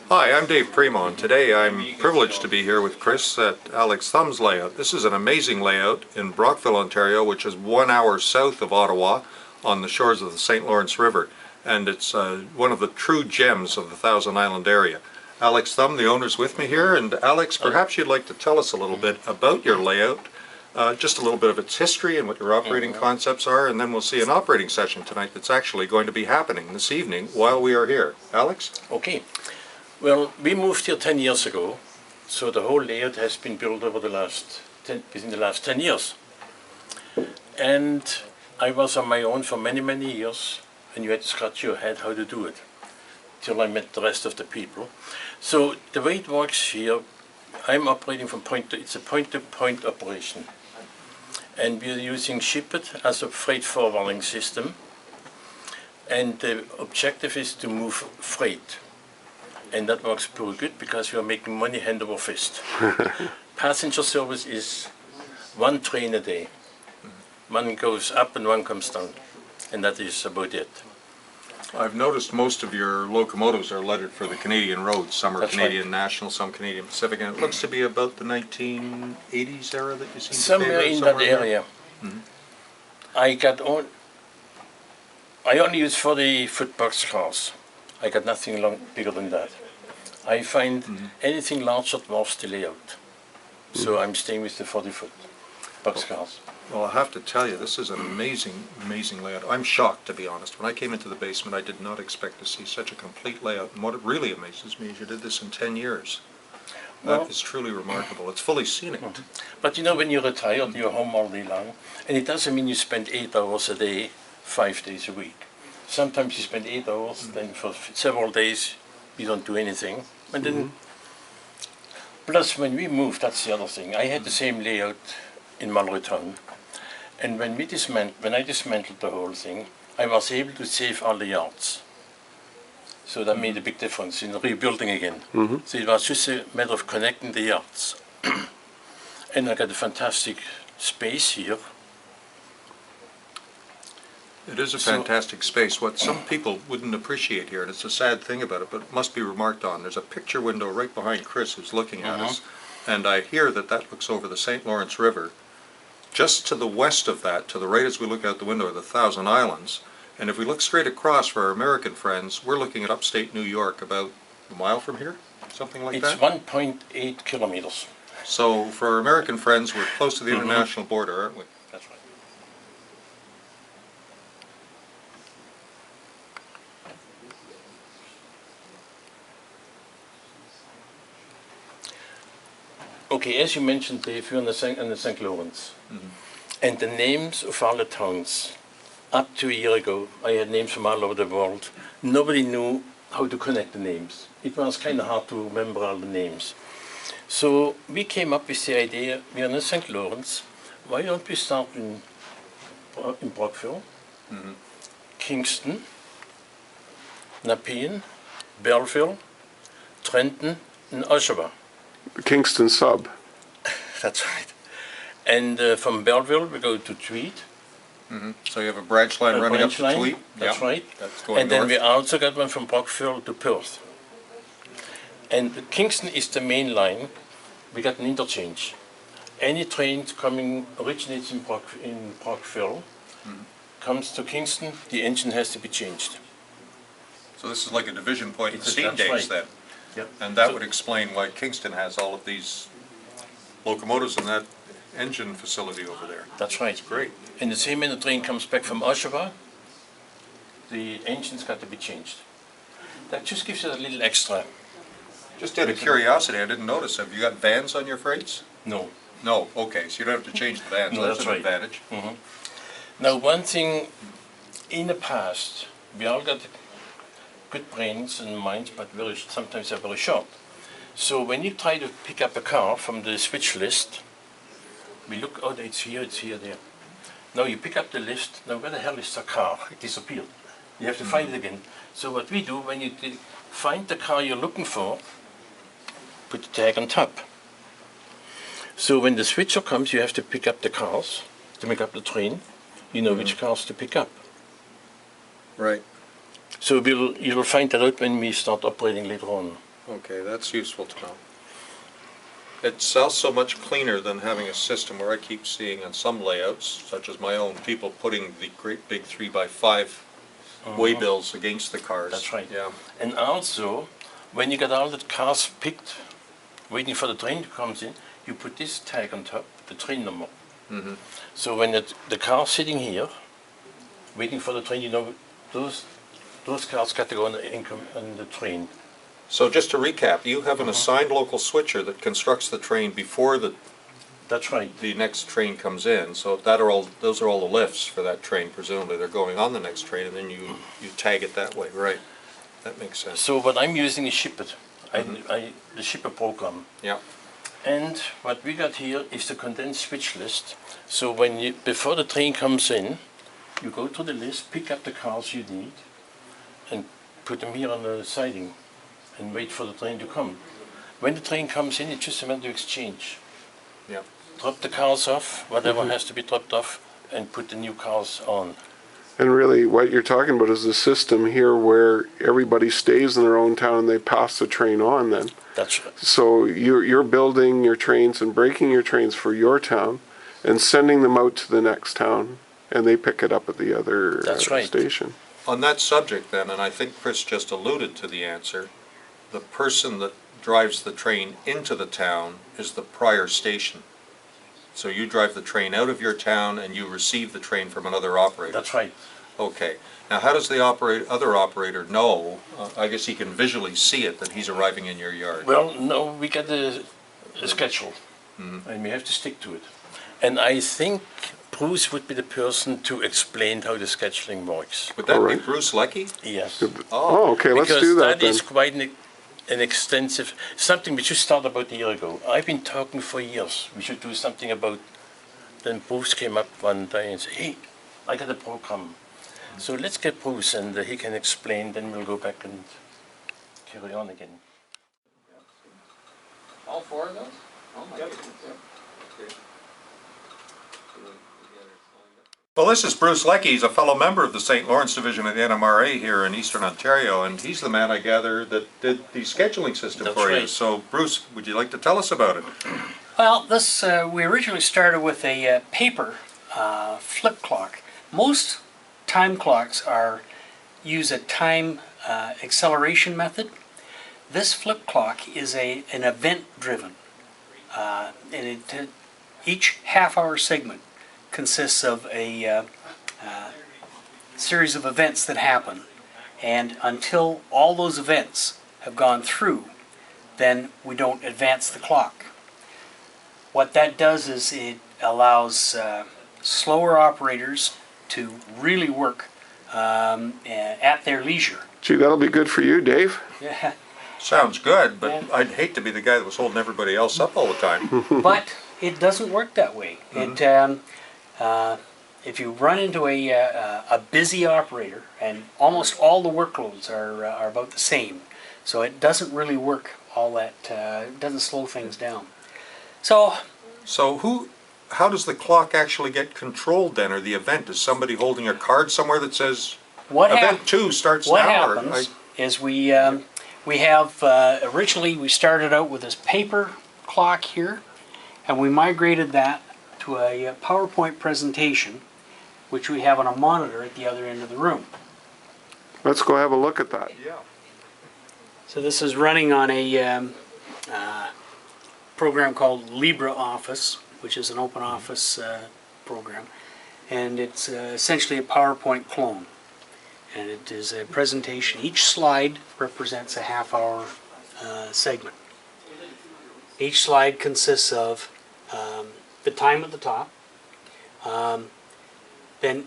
Hi, I'm Dave Primeau, and today I'm privileged to be here with Chris at Alex Thum'S layout. This is an amazing layout in Brockville, Ontario, which is 1 hour south of Ottawa on the shores of the St. Lawrence River, and it's one of the true gems of the Thousand Island area. Alex Thum'S, the owner's with me here, and Alex, perhaps you'd like to tell us a little bit about your layout, just a little bit of its history and what your operating concepts are, and then we'll see an operating session tonight that's actually going to be happening this evening while we are here. Alex? Okay. Well, we moved here 10 years ago, so the whole layout has been built over within the last 10 years. And I was on my own for many, many years, and you had to scratch your head how to do it, till I met the rest of the people. So the way it works here, I'm operating from it's a point-to-point operation. And we're using ShipIt as a freight forwarding system. And the objective is to move freight. And that works pretty good because we are making money hand over fist. Passenger service is one train a day. One goes up and one comes down. And that is about it. I've noticed most of your locomotives are lettered for the Canadian roads. Some are That's Canadian right. National, some Canadian Pacific, and it looks to be about the 1980s era that you seem Somewhere to in favor, that area. Mm-hmm. I only use 40-foot box cars. I got nothing bigger than that. I find anything larger dwarfs the layout. So I'm staying with the 40-foot box cars. Well, I have to tell you, this is an amazing, amazing layout. I'm shocked, to be honest. When I came into the basement, I did not expect to see such a complete layout. And what really amazes me is you did this in 10 years. That is truly remarkable. It's fully scenic. But you know, when you're retired, you're home all day long. And it doesn't mean you spend 8 hours a day, 5 days a week. Sometimes you spend 8 hours, then for several days you don't do anything. And then, plus when we moved, that's the other thing. I had the same layout in Mallorytown. And when I dismantled the whole thing, I was able to save all the yards. So that made a big difference in rebuilding again. So it was just a matter of connecting the yards. And I got a fantastic space here. It is a fantastic space. What some people wouldn't appreciate here, and it's a sad thing about it, but it must be remarked on, there's a picture window right behind Chris who's looking at us, and I hear that that looks over the St. Lawrence River. Just to the west of that, to the right as we look out the window, are the Thousand Islands, and if we look straight across for our American friends, we're looking at upstate New York, about a mile from here, something like that? It's 1.8 kilometers. So for our American friends, we're close to the international border, aren't we? That's right. Okay, as you mentioned, Dave, you're on the St. Lawrence. And the names of all the towns, up to a year ago, I had names from all over the world. Nobody knew how to connect the names. It was kind of hard to remember all the names. So we came up with the idea, we're in the St. Lawrence, why don't we start in Brockville, Kingston, Nepean, Belleville, Trenton, and Oshawa. Kingston sub. That's right. And from Belleville we go to Tweed. So you have a branch line running up to Tweed? That's right. That's going and then north. we also got one from Brockville to Perth. And Kingston is the main line. We got an interchange. Any train originates in Brockville, comes to Kingston, the engine has to be changed. So this is like a division point in steam That's days right. then? Yep. And that would explain why Kingston has all of these locomotives and that engine facility over there. That's right. Great. And the same when the train comes back from Oshawa, the engine's got to be changed. That just gives it a little extra. Just out of curiosity, I didn't notice, have you got vans on your freights? No. No, okay, so you don't have to change the vans, No, that's that's an right. advantage. Now one thing, in the past, we all got good brains and minds, but sometimes they're very short. So when you try to pick up a car from the switch list, we look, oh, it's here, there. Now you pick up the list, now where the hell is the car? It disappeared. You have to find it again. So what we do, when you find the car you're looking for, put the tag on top. So when the switcher comes, you have to pick up the cars to make up the train. You know which cars to pick up. Right. So you will find that out when we start operating later on. Okay, that's useful to know. It's also much cleaner than having a system where I keep seeing on some layouts, such as my own, people putting the great big 3x5 waybills against the cars. That's right. Yeah. And also, when you get all the cars picked, waiting for the train to come in, you put this tag on top, the train number. Mm-hmm. So when the car sitting here, waiting for the train, you know, those cars got to go on the train. So just to recap, you have an assigned local switcher that constructs the train before That's right. the next train comes in. So those are all the lifts for that train. Presumably they're going on the next train, and then you tag it that way. Right. That makes sense. So what I'm using is Shipit, the Shipper program. Yeah. And what we got here is the condensed switch list. So before the train comes in, you go to the list, pick up the cars you need, and put them here on the siding, and wait for the train to come. When the train comes in, it's just a matter to exchange. Yeah. Drop the cars off, whatever has to be dropped off, and put the new cars on. And really, what you're talking about is a system here where everybody stays in their own town and they pass the train on then. That's right. So you're building your trains and breaking your trains for your town and sending them out to the next town, and they pick it up at the other That's right. station. On that subject then, and I think Chris just alluded to the answer, the person that drives the train into the town is the prior station. So you drive the train out of your town and you receive the train from another operator. That's right. Okay. Now how does the other operator know? I guess he can visually see it that he's arriving in your yard. Well, no, we get a schedule, and we have to stick to it. And I think Bruce would be the person to explain how the scheduling works. Would that All be right. Bruce Leckie? Yes. Oh, okay, let's Because do that then. is quite an extensive, something we just started about a year ago. I've been talking for years, we should do something about, then Bruce came up one day and said, hey, I got a program. So let's get Bruce and he can explain, then we'll go back and carry on again. All four of those? Oh my goodness. Well, this is Bruce Leckie. He's a fellow member of the St. Lawrence Division of the NMRA here in Eastern Ontario, and he's the man, I gather, that did the scheduling system That's for you. right. So, Bruce, would you like to tell us about it? Well, this we originally started with a paper flip clock. Most time clocks use a time acceleration method. This flip clock is an event-driven, and each half-hour segment consists of a series of events that happen, and until all those events have gone through, then we don't advance the clock. What that does is it allows slower operators to really work at their leisure. Gee, that'll be good for you, Dave. Yeah. Sounds good, but Yeah. I'd hate to be the guy that was holding everybody else up all the time. But it doesn't work that way. If you run into a busy operator, and almost all the workloads are about the same, so it doesn't really work all that. It doesn't slow things down. So So how does the clock actually get controlled then, or the event? Is somebody holding a card somewhere that says, what event 2 starts What now? happens is we have originally we started out with this paper clock here, and we migrated that to a PowerPoint presentation, which we have on a monitor at the other end of the room. Let's go have a look at that. Yeah. So this is running on a program called LibreOffice, which is an open office program, and it's essentially a PowerPoint clone. And it is a presentation. Each slide represents a half-hour segment. Each slide consists of the time at the top. Then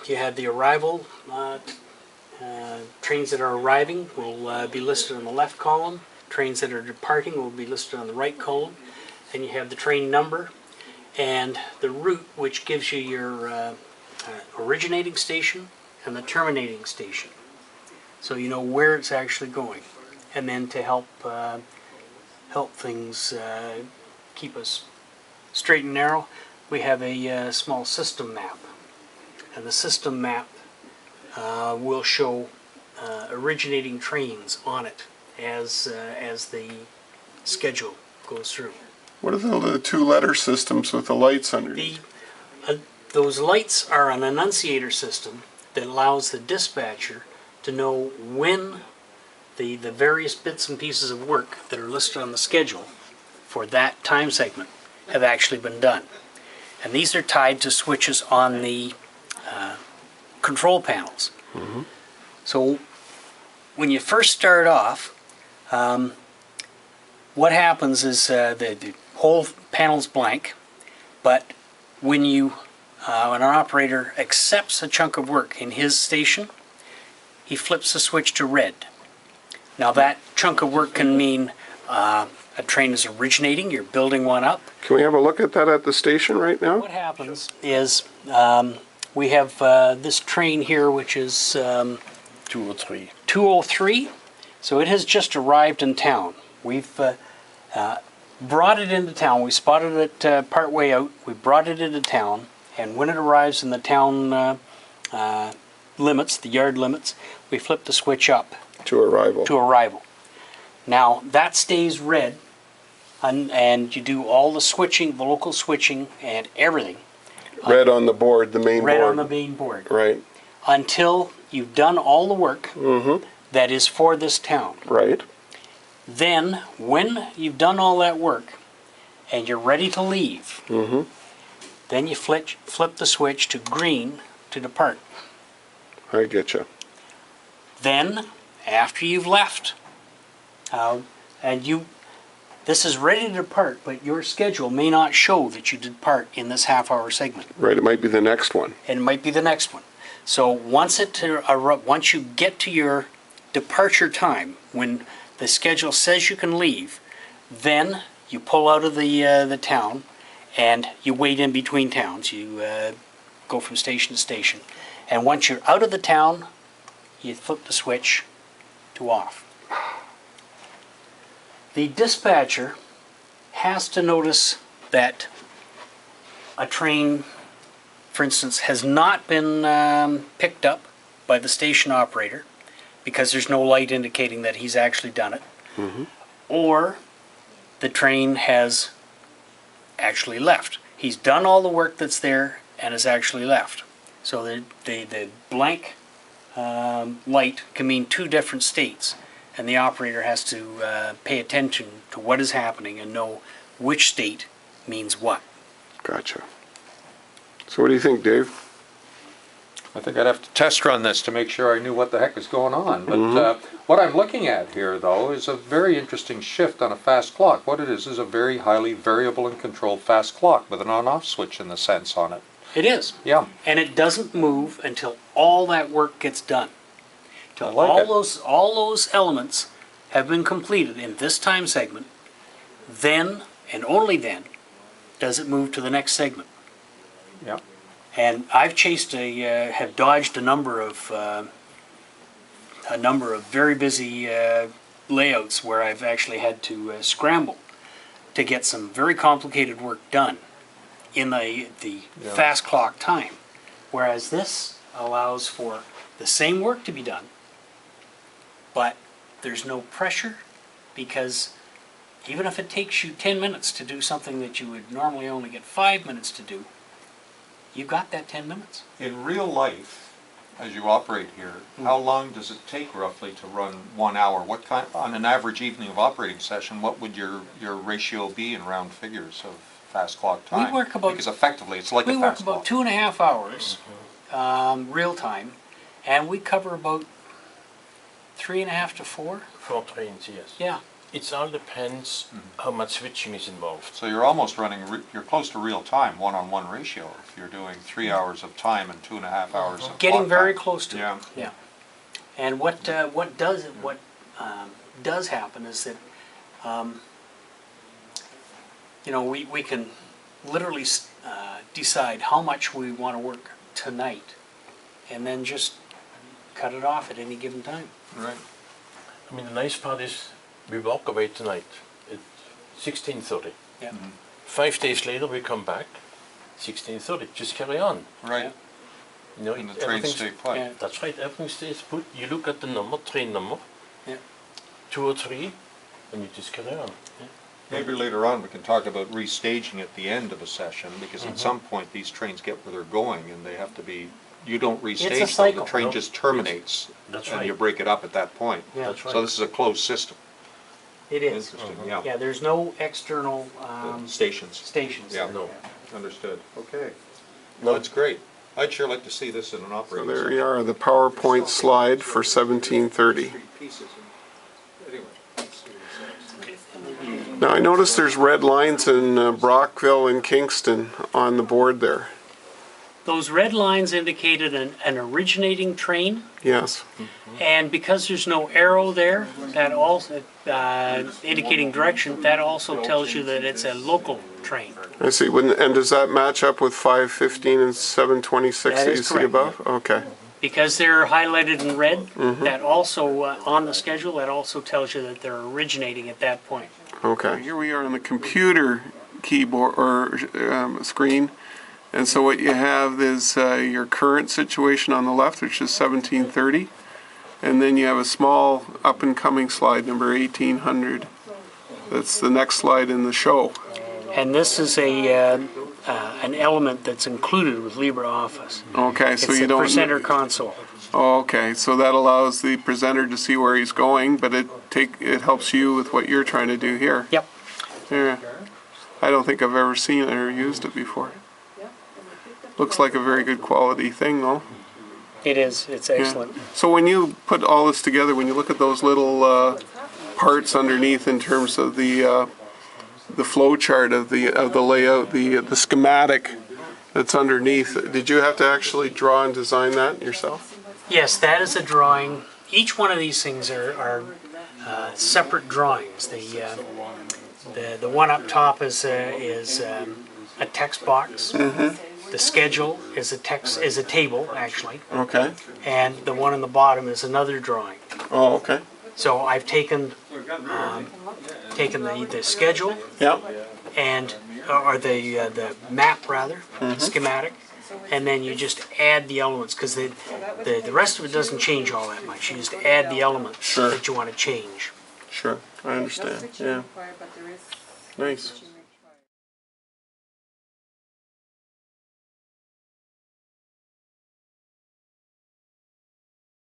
you have the arrival. Trains that are arriving will be listed on the left column. Trains that are departing will be listed on the right column. And you have the train number and the route, which gives you your originating station and the terminating station, so you know where it's actually going. And then to help things keep us straight and narrow, we have a small system map, and the system map will show originating trains on it, as the schedule goes through. What are the two-letter systems with the lights underneath? Those lights are an annunciator system that allows the dispatcher to know when the various bits and pieces of work that are listed on the schedule for that time segment have actually been done. And these are tied to switches on the control panels. Mm-hmm. So when you first start off, what happens is the whole panel's blank, but when an operator accepts a chunk of work in his station, he flips the switch to red. Now that chunk of work can mean a train is originating, you're building one up. Can we have a look at that at the station right now? What happens is we have this train here, which is 203. 203. So it has just arrived in town. We've brought it into town. We spotted it part way out. We brought it into town, and when it arrives in the town limits, the yard limits, we flip the switch up To arrival. to arrival. Now that stays red, and you do all the switching, the local switching, and everything. Red on the board, the main Red board. on the main board. Right. Until you've done all the work Mm-hmm. that is for this town. Right. Then, when you've done all that work and you're ready to leave, Mm-hmm. then you flip the switch to green to depart. I get you. Then, after you've left, this is ready to depart, but your schedule may not show that you depart in this half-hour segment. Right. It might be the next one. And it might be the next one. So once you get to your departure time, when the schedule says you can leave, then you pull out of the town and you wait in between towns. You go from station to station. And once you're out of the town, you flip the switch to off. The dispatcher has to notice that a train, for instance, has not been picked up by the station operator because there's no light indicating that he's actually done it, Mm-hmm. or the train has actually left. He's done all the work that's there and has actually left. So the blank light can mean two different states, and the operator has to pay attention to what is happening and know which state means what. Gotcha. So what do you think, Dave? I think I'd have to test run this to make sure I knew what the heck is going on. But what I'm looking at here, though, is a very interesting shift on a fast clock. What it is a very highly variable and controlled fast clock with an on-off switch in the sense on it. It is. Yeah. And it doesn't move until all that work gets done. Till I like all those elements have been completed in this time segment, then and only then does it move to the next segment. Yeah. And I've have dodged a number of very busy layouts where I've actually had to scramble to get some very complicated work done in the fast clock time. Whereas this allows for the same work to be done, but there's no pressure, because even if it takes you 10 minutes to do something that you would normally only get 5 minutes to do, you got that 10 minutes. In real life, as you operate here, how long does it take roughly to run 1 hour? What kind, on an average evening of operating session, what would your ratio be in round figures of fast clock time? Because effectively it's like a fast clock. We work about 2.5 hours real time, and we cover about 3.5 to 4. 4 trains, yes. Yeah. It all depends how much switching is involved. So you're almost running, you're close to real time, one-on-one ratio, if you're doing 3 hours of time and 2.5 hours of Getting clock very time. close to Yeah. it. Yeah. And what does happen is that we can literally decide how much we want to work tonight, and then just cut it off at any given time. Right. I mean, the nice part is we walk away tonight at 16:30. Yeah. 5 days later we come back, 16:30. Just carry on. Right. You know, And the trains everything's- stay put. Yeah. That's right. Everything stays put. You look at the number, train number. Yeah. 2 or 3, and you just carry on. Maybe later on we can talk about restaging at the end of a session, because at some point these trains get where they're going and they have to be, you don't restage them, cycle. the train No, just terminates. That's and right. you break it up at that point. Yeah. That's right. So this is a closed system. It is. Interesting, yeah. Yeah, there's no external Stations. stations. Yeah. No. Understood. Okay. No. That's great. I'd sure like to see this in an So operating there system. you are, the PowerPoint slide for 1730. Now I notice there's red lines in Brockville and Kingston on the board there. Those red lines indicated an originating train, Yes. and because there's no arrow there, that also indicating direction, that also tells you that it's a local train. I see. And does that match up with 515 and 726 That that is you see correct. above? Okay. Because they're highlighted in red, that also on the schedule, that also tells you that they're originating at that point. Okay. Here we are on the computer keyboard or screen. And so what you have is your current situation on the left, which is 1730. And then you have a small up and coming slide, number 1800. That's the next slide in the show. And this is an element that's included with LibreOffice. Okay, so It's you the don't. presenter console. Oh, okay, so that allows the presenter to see where he's going, but it helps you with what you're trying to do here. Yep. Yeah. I don't think I've ever seen it or used it before. Looks like a very good quality thing, though. It is. It's excellent. So when you put all this together, when you look at those little parts underneath in terms of the flow chart of the layout, the schematic that's underneath, did you have to actually draw and design that yourself? Yes, that is a drawing. Each one of these things are separate drawings. The one up top is a text box. The schedule is a table actually, Okay. and the one on the bottom is another drawing. Oh, okay. So I've taken the schedule Yep. and or the map rather, schematic, and then you just add the elements because the rest of it doesn't change all that much. You just add the elements Sure. that you want to change. Sure. I understand. Yeah. Nice.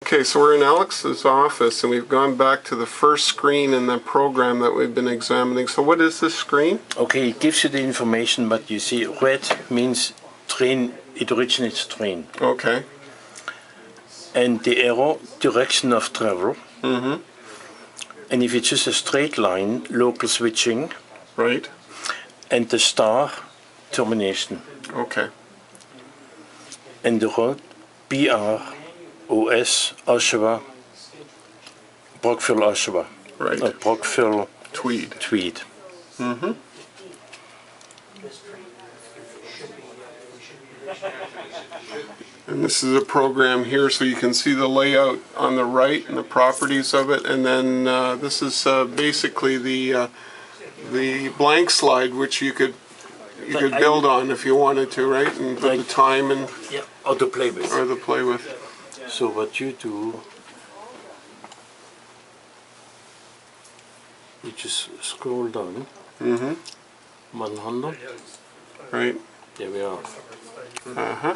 Okay, so we're in Alex's office and we've gone back to the first screen in the program that we've been examining. So what is this screen? Okay, it gives you the information, but you see red means train, it originates train. Okay. And the arrow, direction of travel. And if it's just a straight line, local switching. Right. And the star, termination. Okay. And the road, BR-OS, Oshawa, Brockville, Oshawa. Right. Brockville, Tweed. Tweed. And this is a program here so you can see the layout on the right and the properties of it. And then this is basically the blank slide which you could build on if you wanted to, right? And put the time and Yeah, or to play with. or to play with. So what you do, you just scroll down. 100. Right. There we are. Uh-huh.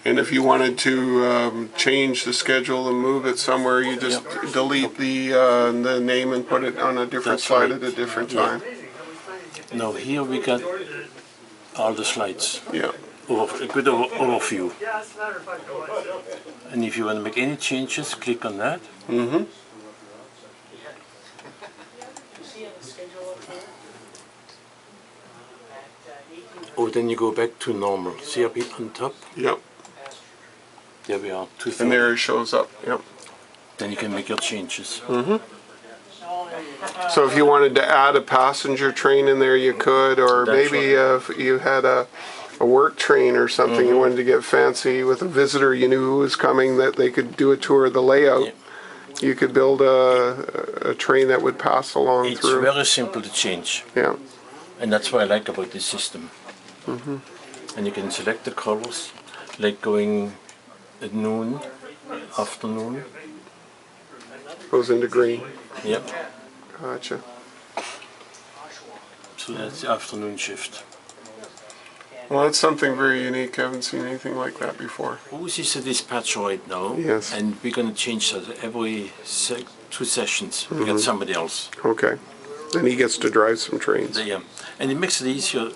And if you wanted to change the schedule and move it somewhere, you just delete the name and put it on a different That's slide right. at a different Yeah. time. Now here we got all the slides. Yeah. A good overview. And if you want to make any changes, click on that. Oh, then you go back to normal. See up here on top? Yep. There we are. And there it shows up. Yep. Then you can make your changes. So if you wanted to add a passenger train in there, you could, or That's maybe if you had a work train or something, you wanted to get fancy with a visitor you knew who was coming, that they could do a tour of the layout. Yeah. You could build a train that would pass along It's through. very simple to change. Yeah. And that's what I like about this system. And you can select the colors, like going at noon, afternoon. goes into green. Yep. Gotcha. So that's the afternoon shift. Well, that's something very unique. I haven't seen anything like that before. Bruce is a dispatcher right now. Yes. And we're going to change that every 2 sessions. We got somebody else. Okay. And he gets to drive some trains. Yeah. And it makes it easier,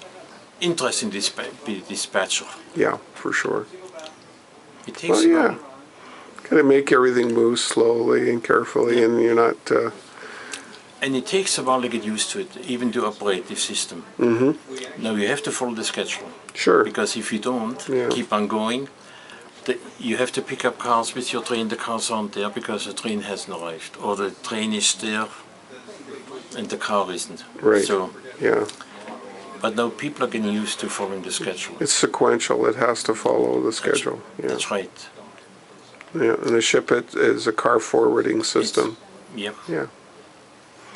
interesting to be a dispatcher. Yeah, for sure. It takes Well, yeah. Gotta make everything move slowly and carefully, and you're not. And it takes a while to get used to it, even to operate the system. Now you have to follow the schedule. Sure. Because if you don't, Yeah. keep on going, you have to pick up cars with your train, the cars aren't there because the train hasn't arrived. Or the train is there and the car isn't. Right. So, Yeah. but now people are getting used to following the schedule. It's sequential. It has to follow the schedule. Yeah. That's right. Yeah. And the ship it is a car forwarding system. Yep. Yeah.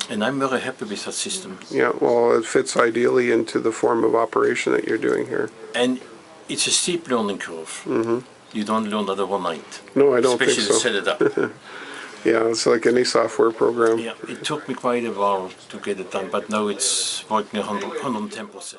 And I'm very happy with that system. Yeah. Well, it fits ideally into the form of operation that you're doing here. And it's a steep learning curve. You don't learn that overnight. No, I don't Especially think so. to set it up. Yeah, it's like any software program. Yeah, it took me quite a while to get it done, but now it's working 110%.